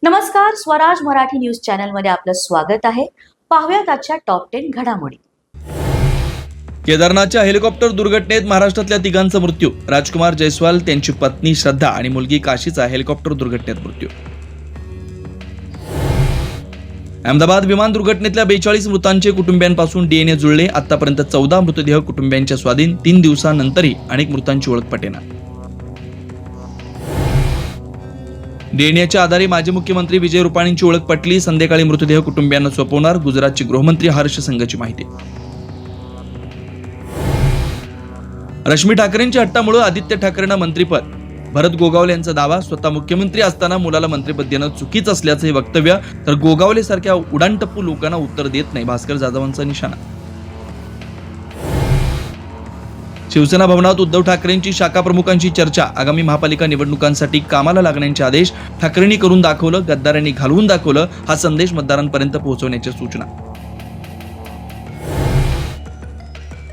नमस्कार, स्वराज मराठी न्यूज चॅनलमध्ये आपलं स्वागत आहे. पाहूयात आजच्या टॉप 10 घडामोडी. केदारनाथच्या हेलिकॉप्टर दुर्घटनेत महाराष्ट्रातल्या तिघांचा मृत्यू. राजकुमार जयस्वाल, त्यांची पत्नी श्रद्धा आणि मुलगी काशीचा हेलिकॉप्टर दुर्घटनेत मृत्यू. अहमदाबाद विमान दुर्घटनेतल्या 42 मृतांचे कुटुंबियांपासून डीएनए जुळले. आतापर्यंत 14 मृतदेह कुटुंबियांच्या स्वाधीन. 3 दिवसांनंतरही अनेक मृतांची ओळख पटेना. डीएनएच्या आधारे माजी मुख्यमंत्री विजय रुपाणींची ओळख पटली. संध्याकाळी मृतदेह कुटुंबियांना सोपवणार. गुजरातचे गृहमंत्री हर्ष संघची माहिती. रश्मी ठाकरेंच्या हट्टामुळे आदित्य ठाकरेंना मंत्रिपद. भरत गोगावले यांचा दावा. स्वतः मुख्यमंत्री असताना मुलाला मंत्रिपद देणं चुकीचं असल्याचं हे वक्तव्य, तर गोगावले सारख्या उडाणटप्पू लोकांना उत्तर देत नाही, भास्कर जाधवांचा निशाणा. शिवसेना भवनात उद्धव ठाकरेंची शाखा प्रमुखांची चर्चा. आगामी महापालिका निवडणुकांसाठी कामाला लागण्याचे आदेश. ठाकरेंनी करून दाखवलं, गद्दारांनी घालवून दाखवलं, हा संदेश मतदारांपर्यंत पोहोचवण्याच्या सूचना.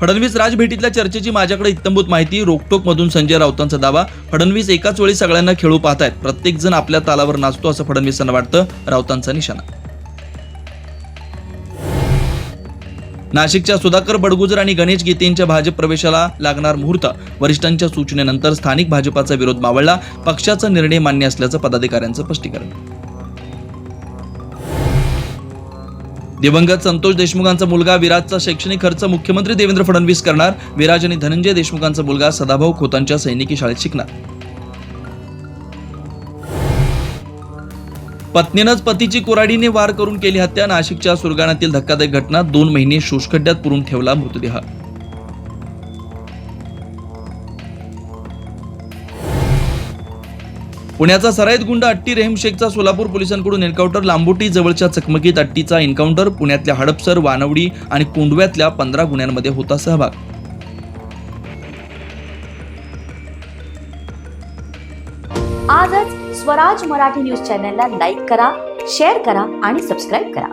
फडणवीस राजभेटीतल्या चर्चेची माझ्याकडे इत्तंभूत माहिती. रोकटोक मधून संजय राऊतांचा दावा. फडणवीस एकाच वेळी सगळ्यांना खेळू पाहतायत. प्रत्येक जण आपल्या तालावर नाचतो असं फडणवीसांना वाटतं, राऊतांचा निशाणा. नाशिकच्या सुधाकर बडगुजर आणि गणेश गीते यांच्या भाजप प्रवेशाला लागणार मुहूर्त. वरिष्ठांच्या सूचनेनंतर स्थानिक भाजपाचा विरोध मावळला. पक्षाचा निर्णय मान्य असल्याचं पदाधिकाऱ्यांचं स्पष्टीकरण. दिवंगत संतोष देशमुखांचा मुलगा विराजचा शैक्षणिक खर्च मुख्यमंत्री देवेंद्र फडणवीस करणार. विराज आणि धनंजय देशमुखांचा मुलगा सदाभाऊ खोतांच्या सैनिकी शाळेत शिकणार. पत्नीनंच पतीची कुऱ्हाडीने वार करून केली हत्या. नाशिकच्या सुरगाण्यातील धक्कादायक घटना. 2 महिने शोषखड्ड्यात पुरून ठेवला मृतदेह. पुण्याचा सराईत गुंड अट्टी रेहम शेखचा सोलापूर पोलिसांकडून एन्काउंटर. लांबोटी जवळच्या चकमकीत अट्टीचा एन्काउंटर. पुण्यातल्या हडपसर, वानवडी आणि कोंडव्यातल्या 15 गुन्ह्यांमध्ये होता सहभाग. आजच स्वराज मराठी न्यूज चॅनलला लाईक करा, शेअर करा आणि सबस्क्राईब करा.